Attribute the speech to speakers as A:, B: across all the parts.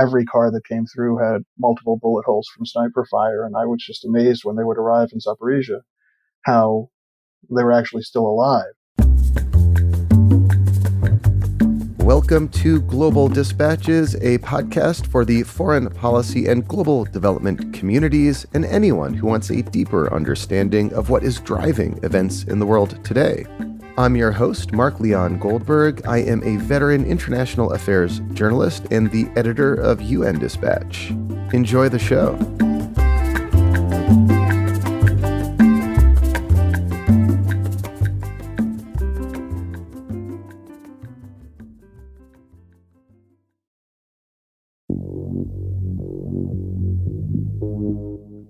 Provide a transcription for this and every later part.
A: every car that came through had multiple bullet holes from sniper fire. And I was just amazed when they would arrive in Zaporizhia how they were actually still alive.
B: Welcome to Global Dispatches, a podcast for the foreign policy and global development communities and anyone who wants a deeper understanding of what is driving events in the world today. I'm your host, Mark Leon Goldberg. I am a veteran international affairs journalist and the editor of UN Dispatch. Enjoy the show.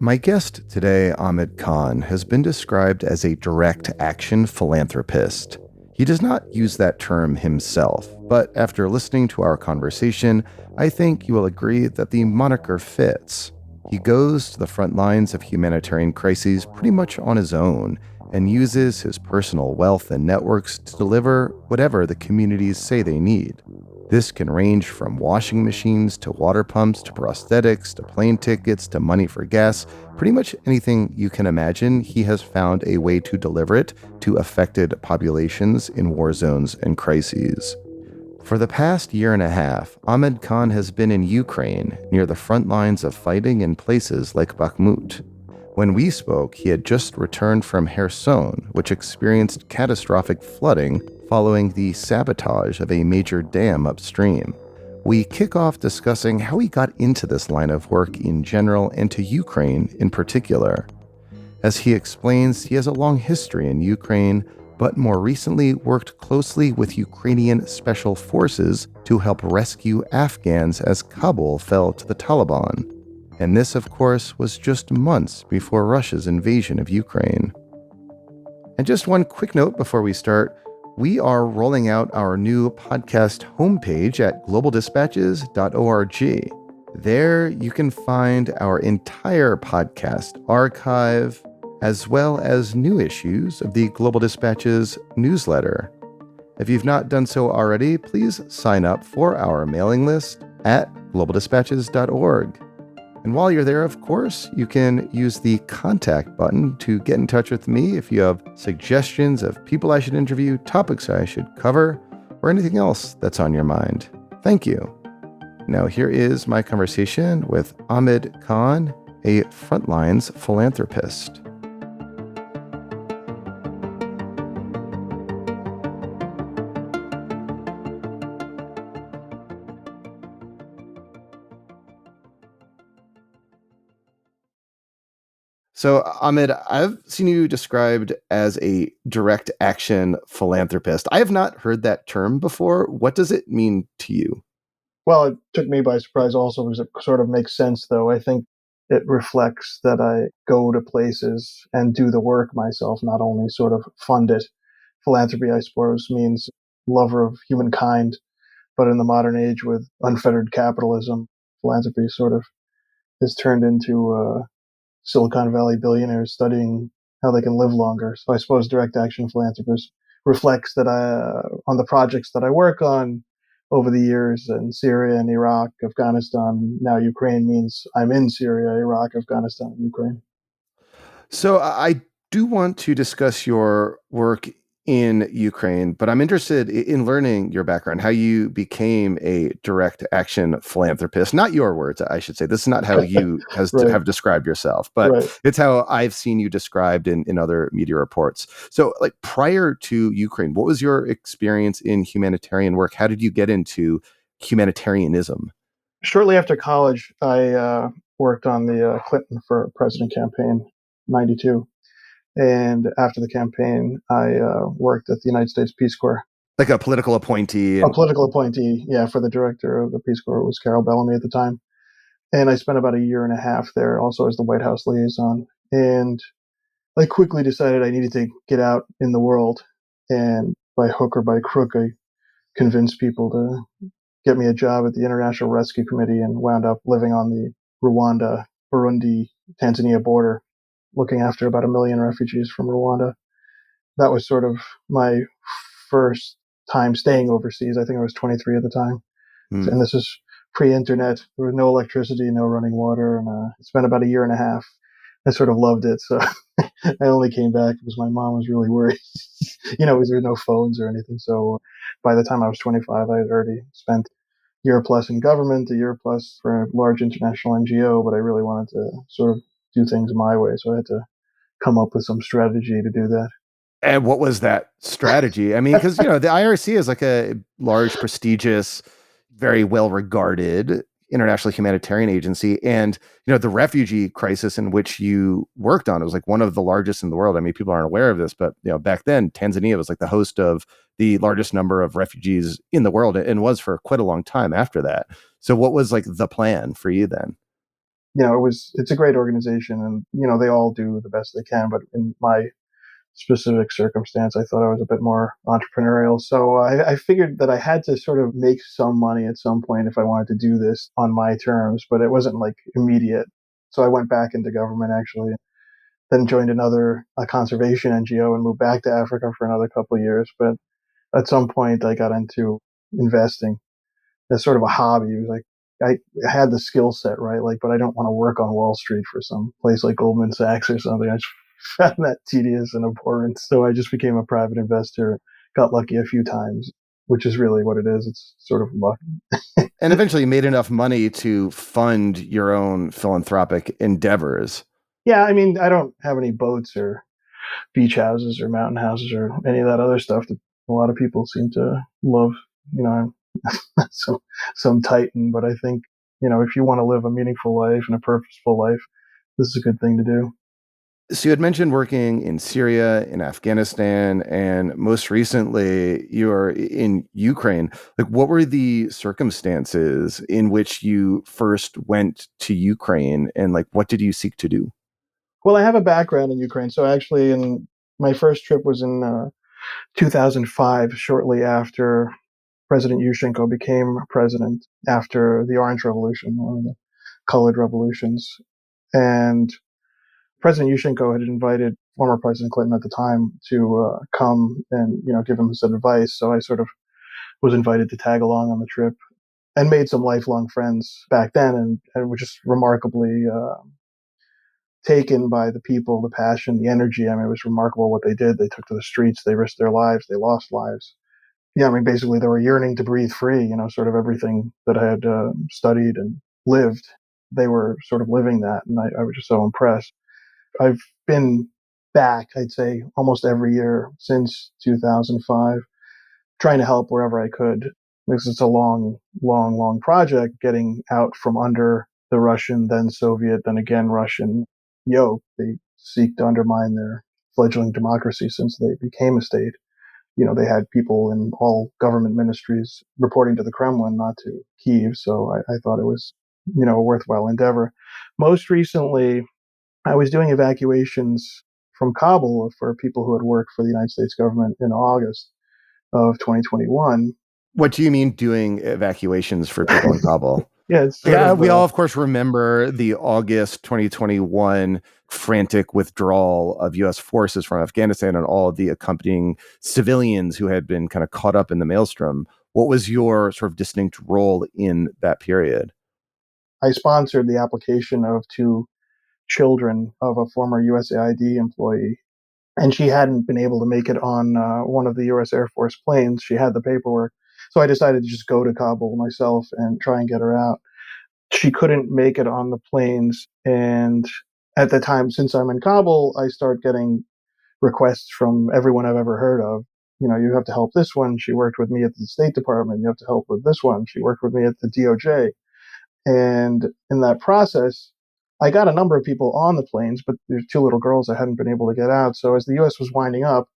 B: My guest today, Amed Khan, has been described as a direct action philanthropist. He does not use that term himself, but after listening to our conversation, I think you will agree that the moniker fits. He goes to the front lines of humanitarian crises pretty much on his own and uses his personal wealth and networks to deliver whatever the communities say they need. This can range from washing machines to water pumps to prosthetics to plane tickets to money for gas. Pretty much anything you can imagine, he has found a way to deliver it to affected populations in war zones and crises. For the past year and a half, Amed Khan has been in Ukraine, near the front lines of fighting in places like Bakhmut. When we spoke, he had just returned from Kherson, which experienced catastrophic flooding following the sabotage of a major dam upstream. We kick off discussing how he got into this line of work in general and to Ukraine in particular. As he explains, he has a long history in Ukraine, but more recently worked closely with Ukrainian special forces to help rescue Afghans as Kabul fell to the Taliban. And this, of course, was just months before Russia's invasion of Ukraine. And just one quick note before we start, we are rolling out our new podcast homepage at globaldispatches.org. There you can find our entire podcast archive, as well as new issues of the Global Dispatches newsletter. If you've not done so already, please sign up for our mailing list at globaldispatches.org. And while you're there, of course, you can use the contact button to get in touch with me if you have suggestions of people I should interview, topics I should cover, or anything else that's on your mind. Thank you. Now, here is my conversation with Amed Khan, a Frontlines philanthropist. So, Amed, I've seen you described as a direct action philanthropist. I have not heard that term before. What does it mean to you?
A: Well, it took me by surprise also because it sort of makes sense, though. I think it reflects that I go to places and do the work myself, not only sort of fund it. Philanthropy, I suppose, means lover of humankind, but in the modern age with unfettered capitalism, philanthropy sort of is turned into Silicon Valley billionaires studying how they can live longer. So I suppose direct action philanthropist reflects that on the projects that I work on over the years in Syria and Iraq, Afghanistan, now Ukraine means I'm in Syria, Iraq, Afghanistan, and Ukraine.
B: So I do want to discuss your work in Ukraine, but I'm interested in learning your background, how you became a direct action philanthropist. Not your words, I should say. This is not how you
A: Right.
B: have described yourself, but
A: Right.
B: it's how I've seen you described in other media reports. So like prior to Ukraine, what was your experience in humanitarian work? How did you get into humanitarianism?
A: Shortly after college, I worked on the Clinton for President campaign, 92. And after the campaign, I worked at the United States Peace Corps.
B: Like a political appointee?
A: A political appointee, yeah, for the director of the Peace Corps was Carol Bellamy at the time. And I spent about a year and a half there also as the White House liaison. And I quickly decided I needed to get out in the world. And by hook or by crook, I convinced people to get me a job at the International Rescue Committee and wound up living on the Rwanda, Burundi, Tanzania border, looking after about 1 million refugees from Rwanda. That was sort of my first time staying overseas. I think I was 23 at the time. And this is pre-internet. There was no electricity, no running water, and it's been about a year and a half. I sort of loved it, so I only came back because my mom was really worried. There were no phones or anything. So by the time I was 25, I had already spent a year plus in government, a year plus for a large international NGO, but I really wanted to sort of do things my way, so I had to come up with some strategy to do that.
B: And what was that strategy? I mean, because the IRC is like a large, prestigious, very well regarded international humanitarian agency, and the refugee crisis in which you worked on, it was like one of the largest in the world. I mean, people aren't aware of this, but back then Tanzania was like the host of the largest number of refugees in the world, and was for quite a long time after that. So what was like the plan for you then?
A: It's a great organization, and they all do the best they can, but in my specific circumstance, I thought I was a bit more entrepreneurial. So I figured that I had to sort of make some money at some point if I wanted to do this on my terms, but it wasn't like immediate. So I went back into government actually, then joined a conservation NGO and moved back to Africa for another couple of years. But at some point I got into investing as sort of a hobby. It was like I had the skill set, right? Like, but I don't want to work on Wall Street for some place like Goldman Sachs or something. I just found that tedious and abhorrent. So I just became a private investor, got lucky a few times, which is really what it is. It's sort of luck.
B: And eventually made enough money to fund your own philanthropic endeavors.
A: Yeah, I mean, I don't have any boats or beach houses or mountain houses or any of that other stuff that a lot of people seem to love. I'm some some titan, but I think if you want to live a meaningful life and a purposeful life, this is a good thing to do.
B: So you had mentioned working in Syria, in Afghanistan, and most recently you're in Ukraine. Like, what were the circumstances in which you first went to Ukraine, and like, what did you seek to do?
A: Well, I have a background in Ukraine, so actually, in my first trip was in 2005, shortly after President Yushchenko became president after the Orange Revolution, one of the colored revolutions, and President Yushchenko had invited former President Clinton at the time to come and give him some advice. So I sort of was invited to tag along on the trip and made some lifelong friends back then, and was just remarkably taken by the people, the passion, the energy. I mean, it was remarkable what they did. They took to the streets, they risked their lives, they lost lives. Yeah, I mean, basically, they were yearning to breathe free. Sort of everything that I had studied and lived, they were sort of living that, and I was just so impressed. I've been back, I'd say, almost every year since 2005, trying to help wherever I could. Because it's a long, long, long project getting out from under the Russian, then Soviet, then again Russian yoke. They seek to undermine their fledgling democracy since they became a state. They had people in all government ministries reporting to the Kremlin, not to Kyiv. So I thought it was, a worthwhile endeavor. Most recently, I was doing evacuations from Kabul for people who had worked for the United States government in August of 2021.
B: What do you mean doing evacuations for people in Kabul?
A: Yeah, it's sort
B: Yeah,
A: of
B: we all, of course, remember the August 2021 frantic withdrawal of U.S. forces from Afghanistan and all of the accompanying civilians who had been kind of caught up in the maelstrom. What was your sort of distinct role in that period?
A: I sponsored the application of two children of a former USAID employee, and she hadn't been able to make it on one of the U.S. Air Force planes. She had the paperwork, so I decided to just go to Kabul myself and try and get her out. She couldn't make it on the planes, and at the time, since I'm in Kabul, I start getting requests from everyone I've ever heard of. You have to help this one. She worked with me at the State Department. You have to help with this one. She worked with me at the DOJ. And in that process, I got a number of people on the planes, but there's two little girls that hadn't been able to get out. So as the U.S. was winding up,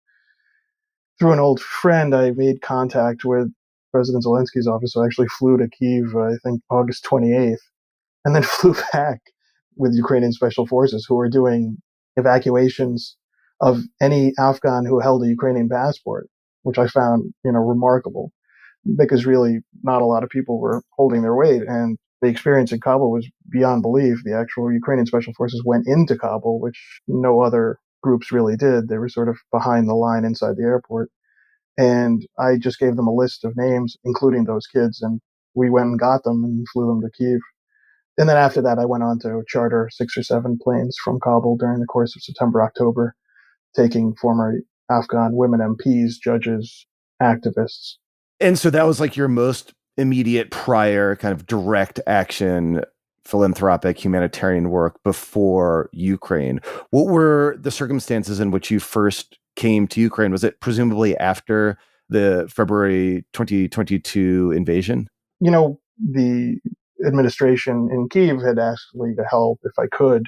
A: through an old friend, I made contact with President Zelensky's office. So I actually flew to Kyiv, I think August 28th, and then flew back with Ukrainian special forces who were doing evacuations of any Afghan who held a Ukrainian passport, which I found, remarkable, because really not a lot of people were holding their weight. And the experience in Kabul was beyond belief. The actual Ukrainian special forces went into Kabul, which no other groups really did. They were sort of behind the line inside the airport. And I just gave them a list of names, including those kids. And we went and got them and flew them to Kyiv. And then after that, I went on to charter 6 or 7 planes from Kabul during the course of September, October, taking former Afghan women MPs, judges, activists.
B: And so that was like your most immediate prior kind of direct action philanthropic humanitarian work before Ukraine. What were the circumstances in which you first came to Ukraine? Was it presumably after the February 2022 invasion?
A: The administration in Kyiv had asked me to help if I could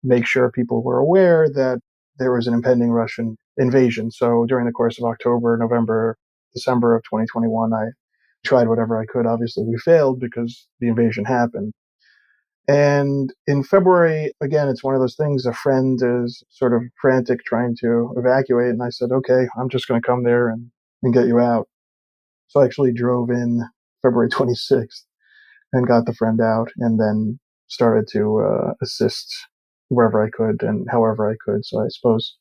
A: make sure people were aware that there was an impending Russian invasion. So during the course of October, November, December of 2021, I tried whatever I could. Obviously, we failed because the invasion happened. And in February, again, it's one of those things, a friend is sort of frantic trying to evacuate. And I said, okay, I'm just going to come there and get you out. So I actually drove in February 26th and got the friend out and then started to assist wherever I could and however I could. So I suppose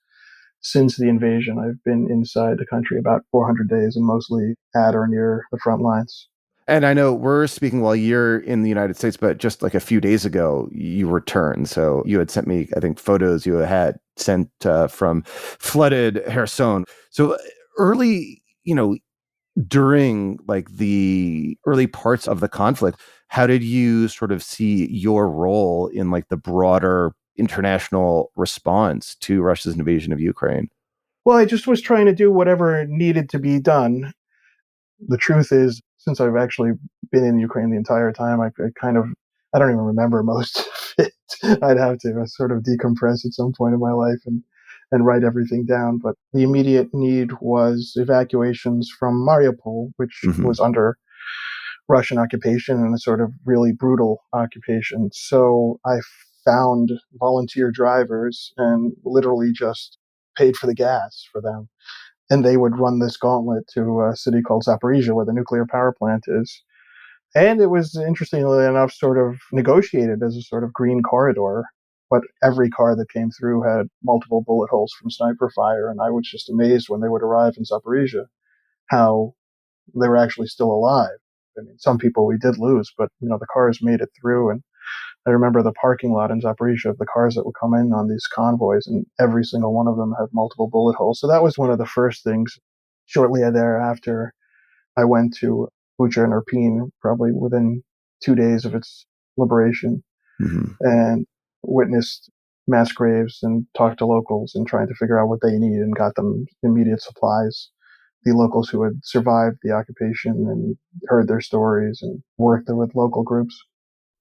A: since the invasion, I've been inside the country about 400 days and mostly at or near the front lines.
B: And I know we're speaking while you're in the United States, but just like a few days ago, you returned. So you had sent me, I think, photos you had sent from flooded Kherson. So early, during like the early parts of the conflict, how did you sort of see your role in like the broader international response to Russia's invasion of Ukraine?
A: Well, I just was trying to do whatever needed to be done. The truth is, since I've actually been in Ukraine the entire time, I don't even remember most of it. I'd have to sort of decompress at some point in my life and write everything down. But the immediate need was evacuations from Mariupol, which
B: Mm-hmm.
A: was under Russian occupation and a sort of really brutal occupation. So I found volunteer drivers and literally just paid for the gas for them. And they would run this gauntlet to a city called Zaporizhia, where the nuclear power plant is. And it was, interestingly enough, sort of negotiated as a sort of green corridor. But every car that came through had multiple bullet holes from sniper fire. And I was just amazed when they would arrive in Zaporizhia how they were actually still alive. I mean, some people we did lose, but the cars made it through. And I remember the parking lot in Zaporizhia of the cars that would come in on these convoys, and every single one of them had multiple bullet holes. So that was one of the first things. Shortly thereafter, I went to Bucha and Irpin, probably within 2 days of its liberation,
B: Mm-hmm.
A: and witnessed mass graves and talked to locals and trying to figure out what they need and got them immediate supplies. The locals who had survived the occupation and heard their stories and worked with local groups.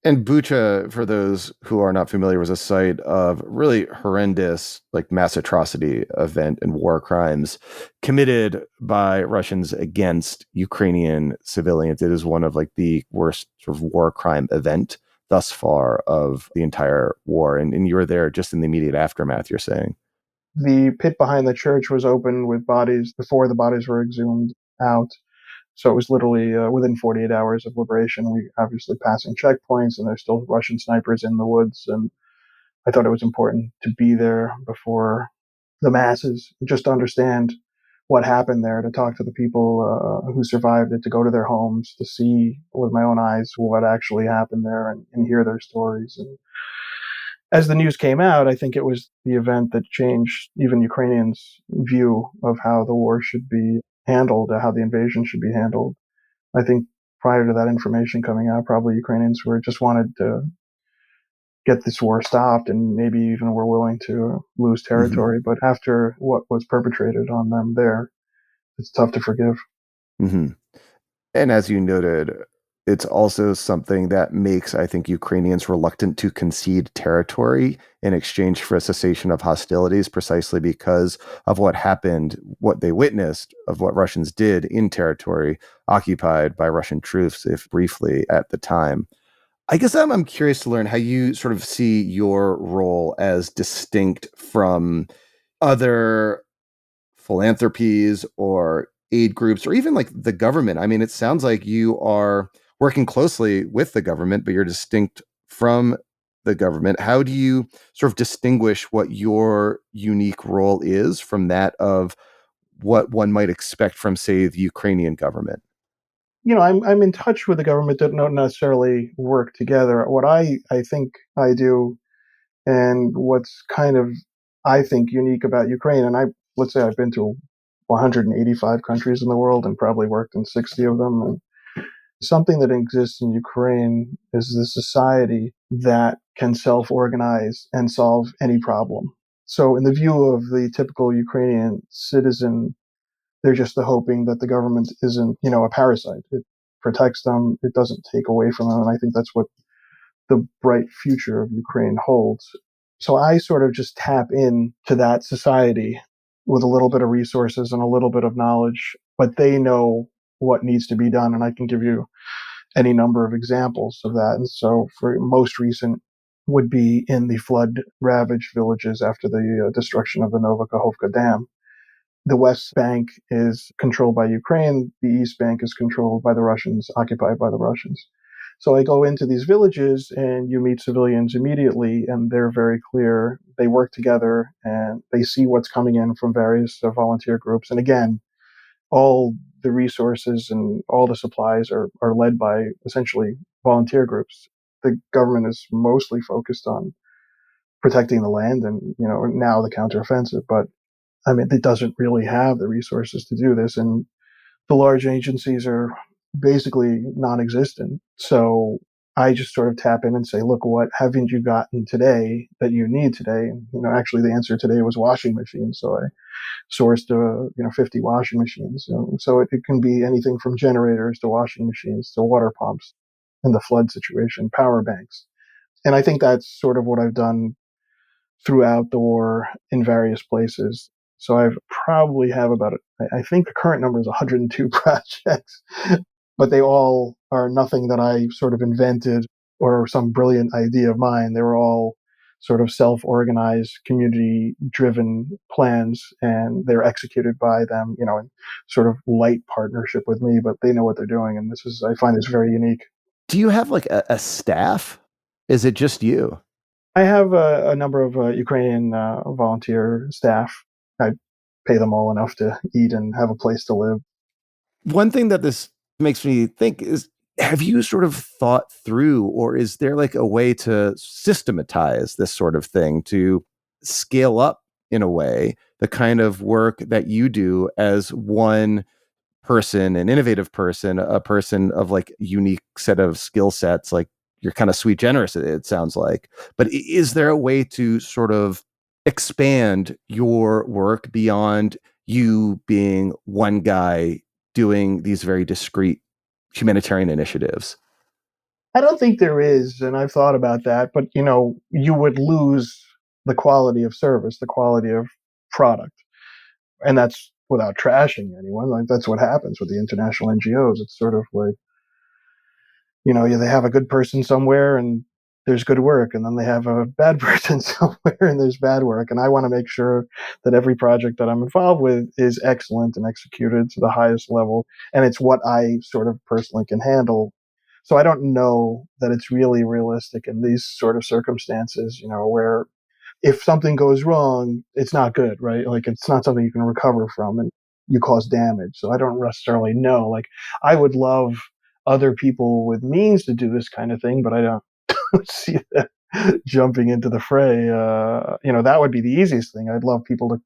B: And Bucha, for those who are not familiar, was a site of really horrendous, like mass atrocity event and war crimes committed by Russians against Ukrainian civilians. It is one of like the worst sort of war crime event thus far of the entire war. And you were there just in the immediate aftermath, you're saying.
A: The pit behind the church was open with bodies before the bodies were exhumed out. So it was literally within 48 hours of liberation. We obviously passing checkpoints, and there's still Russian snipers in the woods. And I thought it was important to be there before the masses, just to understand what happened there, to talk to the people who survived it, to go to their homes, to see with my own eyes what actually happened there and hear their stories. And as the news came out, I think it was the event that changed even Ukrainians' view of how the war should be handled, how the invasion should be handled. I think prior to that information coming out, probably Ukrainians were just wanted to get this war stopped and maybe even were willing to lose
B: Mm-hmm.
A: territory. But after what was perpetrated on them there, it's tough to forgive.
B: Mm-hmm. And as you noted, it's also something that makes, I think, Ukrainians reluctant to concede territory in exchange for a cessation of hostilities, precisely because of what happened, what they witnessed, of what Russians did in territory occupied by Russian troops, if briefly at the time. I guess I'm curious to learn how you sort of see your role as distinct from other philanthropies or aid groups or even like the government. I mean, it sounds like you are working closely with the government, but you're distinct from the government. How do you sort of distinguish what your unique role is from that of what one might expect from, say, the Ukrainian government?
A: I'm in touch with the government that don't necessarily work together. What I think I do, and what's kind of I think unique about Ukraine, and I let's say I've been to 185 countries in the world and probably worked in 60 of them. And something that exists in Ukraine is the society that can self-organize and solve any problem. So, in the view of the typical Ukrainian citizen, they're just hoping that the government isn't, a parasite. It protects them. It doesn't take away from them. And I think that's what the bright future of Ukraine holds. So I sort of just tap in to that society with a little bit of resources and a little bit of knowledge, but they know what needs to be done. And I can give you any number of examples of that. And so for most recent would be in the flood ravaged villages after the destruction of the Novakhovka Dam. The West Bank is controlled by Ukraine. The East Bank is controlled by the Russians, occupied by the Russians. So I go into these villages and you meet civilians immediately, and they're very clear. They work together and they see what's coming in from various volunteer groups. And again, all the resources and all the supplies are led by essentially volunteer groups. The government is mostly focused on protecting the land and, now the counteroffensive. But I mean, it doesn't really have the resources to do this. And the large agencies are basically non-existent. So I just sort of tap in and say, look, what haven't you gotten today that you need today? And, actually the answer today was washing machines. So I sourced, 50 washing machines. So it can be anything from generators to washing machines to water pumps in the flood situation, power banks. And I think that's sort of what I've done throughout the war in various places. So I've probably have about, I think the current number is 102 projects, but they all are nothing that I sort of invented or some brilliant idea of mine. They were all sort of self-organized, community-driven plans, and they're executed by them, in sort of light partnership with me, but they know what they're doing. And I find this very unique.
B: Do you have like a staff? Is it just you?
A: I have a number of Ukrainian volunteer staff. I pay them all enough to eat and have a place to live.
B: One thing that this makes me think is, have you sort of thought through, or is there like a way to systematize this sort of thing to scale up in a way the kind of work that you do as one person, an innovative person, a person of like unique set of skill sets, like you're kind of sweet generous, it sounds like. But is there a way to sort of expand your work beyond you being one guy doing these very discrete humanitarian initiatives?
A: I don't think there is, and I've thought about that, but you would lose the quality of service, the quality of product. And that's without trashing anyone. Like that's what happens with the international NGOs. It's sort of like, they have a good person somewhere and there's good work, and then they have a bad person somewhere and there's bad work. And I want to make sure that every project that I'm involved with is excellent and executed to the highest level. And it's what I sort of personally can handle. So I don't know that it's really realistic in these sort of circumstances, where if something goes wrong, it's not good, right? Like it's not something you can recover from and you cause damage. So I don't necessarily know. Like I would love other people with means to do this kind of thing, but I don't see that jumping into the fray. That would be the easiest thing. I'd love people to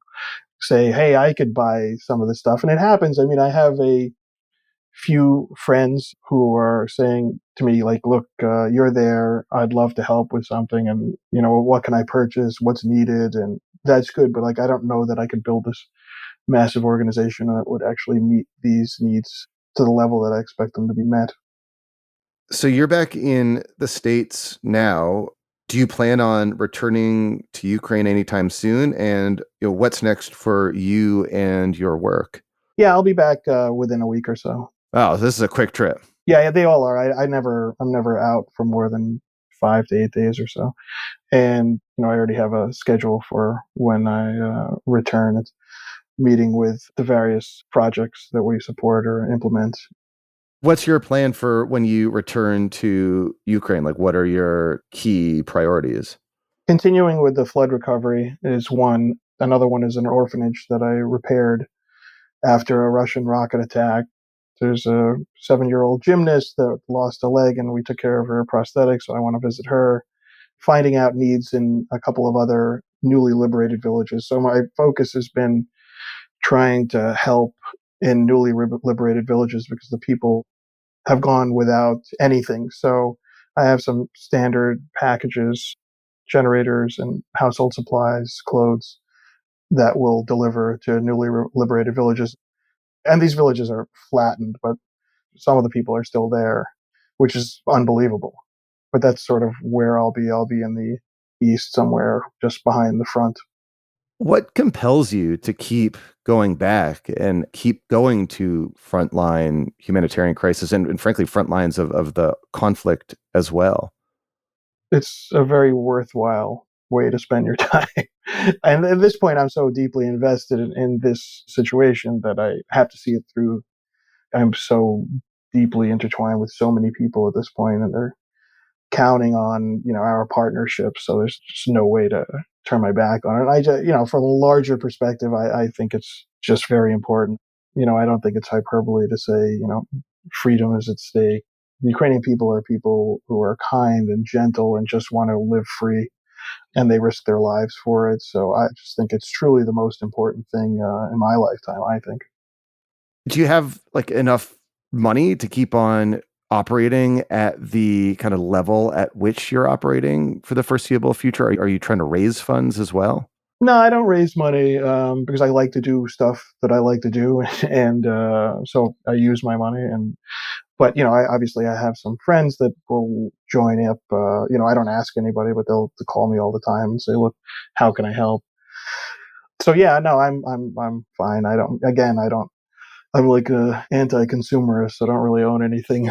A: say, hey, I could buy some of this stuff. And it happens. I mean, I have a few friends who are saying to me, like, look, you're there. I'd love to help with something. And, what can I purchase? What's needed? And that's good. But like, I don't know that I could build this massive organization that would actually meet these needs to the level that I expect them to be met.
B: So you're back in the States now. Do you plan on returning to Ukraine anytime soon? And what's next for you and your work?
A: Yeah, I'll be back within a week or so.
B: Oh, this is a quick trip.
A: Yeah, they all are. I'm never out for more than 5 to 8 days or so. And, I already have a schedule for when I return. It's meeting with the various projects that we support or implement.
B: What's your plan for when you return to Ukraine? Like, what are your key priorities?
A: Continuing with the flood recovery is one. Another one is an orphanage that I repaired after a Russian rocket attack. There's a 7-year-old gymnast that lost a leg, and we took care of her prosthetic, so I want to visit her. Finding out needs in a couple of other newly liberated villages. So my focus has been trying to help in newly liberated villages because the people have gone without anything. So I have some standard packages, generators and household supplies, clothes that will deliver to newly liberated villages. And these villages are flattened, but some of the people are still there, which is unbelievable. But that's sort of where I'll be. I'll be in the east somewhere, just behind the front.
B: What compels you to keep going back and keep going to frontline humanitarian crisis and frankly, front lines of the conflict as well?
A: It's a very worthwhile way to spend your time. And at this point, I'm so deeply invested in this situation that I have to see it through. I'm so deeply intertwined with so many people at this point, and they're counting on, our partnership. So there's just no way to turn my back on it. I just, from a larger perspective, I think it's just very important. I don't think it's hyperbole to say, freedom is at stake. The Ukrainian people are people who are kind and gentle and just want to live free, and they risk their lives for it. So I just think it's truly the most important thing in my lifetime, I think.
B: Do you have enough money to keep on operating at the kind of level at which you're operating for the foreseeable future? Are you trying to raise funds as well?
A: No, I don't raise money because I like to do stuff that I like to do, and so I use my money. But I have some friends that will join up. I don't ask anybody, but they'll call me all the time and say, "Look, how can I help?" So yeah, no, I'm fine. I don't. I'm like a anti-consumerist. So I don't really own anything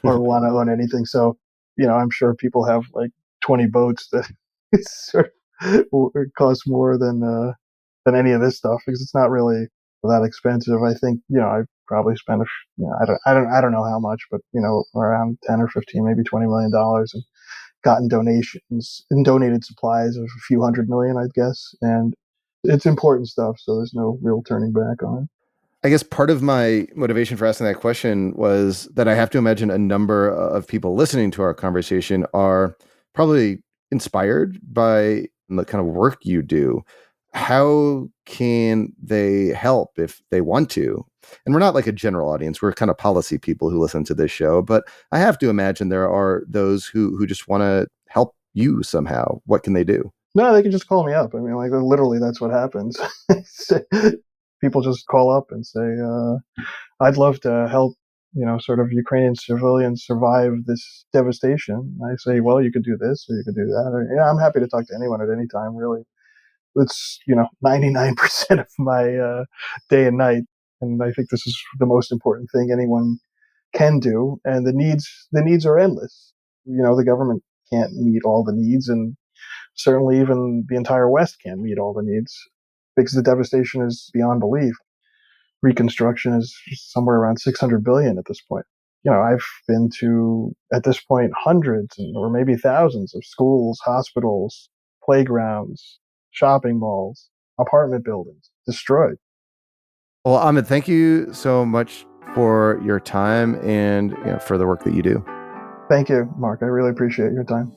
A: or want to own anything. So I'm sure people have like 20 boats that sort of it costs more than any of this stuff because it's not really that expensive. I think I probably spent I don't know how much, but around 10 or 15, maybe $20 million, and gotten donations and donated supplies of a few hundred million, I'd guess. And it's important stuff, so there's no real turning back on it.
B: I guess part of my motivation for asking that question was that I have to imagine a number of people listening to our conversation are probably inspired by the kind of work you do. How can they help if they want to? And we're not like a general audience. We're kind of policy people who listen to this show. But I have to imagine there are those who just want to help you somehow. What can they do?
A: No, they can just call me up. I mean, like literally, that's what happens. People just call up and say, "I'd love to help." Sort of Ukrainian civilians survive this devastation. I say, well, you could do this or you could do that. Or, yeah, I'm happy to talk to anyone at any time, really. It's 99% of my day and night, and I think this is the most important thing anyone can do. And the needs are endless. The government can't meet all the needs, and certainly even the entire West can't meet all the needs because the devastation is beyond belief. Reconstruction is somewhere around 600 billion at this point. I've been to, at this point, hundreds or maybe thousands of schools, hospitals, playgrounds, shopping malls, apartment buildings destroyed.
B: Well, Ahmed, thank you so much for your time and for the work that you do.
A: Thank you, Mark. I really appreciate your time.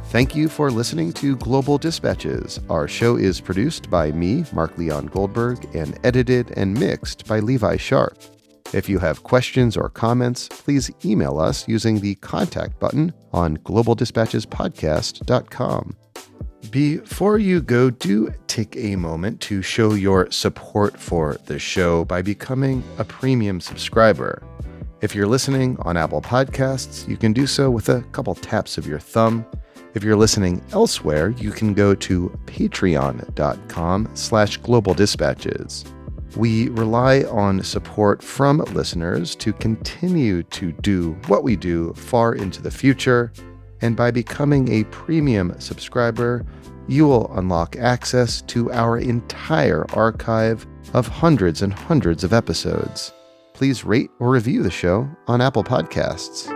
B: Thank you for listening to Global Dispatches. Our show is produced by me, Mark Leon Goldberg, and edited and mixed by Levi Sharp. If you have questions or comments, please email us using the contact button on globaldispatchespodcast.com. Before you go, do take a moment to show your support for the show by becoming a premium subscriber. If you're listening on Apple Podcasts, you can do so with a couple taps of your thumb. If you're listening elsewhere, you can go to patreon.com/globaldispatches. We rely on support from listeners to continue to do what we do far into the future. And by becoming a premium subscriber, you will unlock access to our entire archive of hundreds and hundreds of episodes. Please rate or review the show on Apple Podcasts.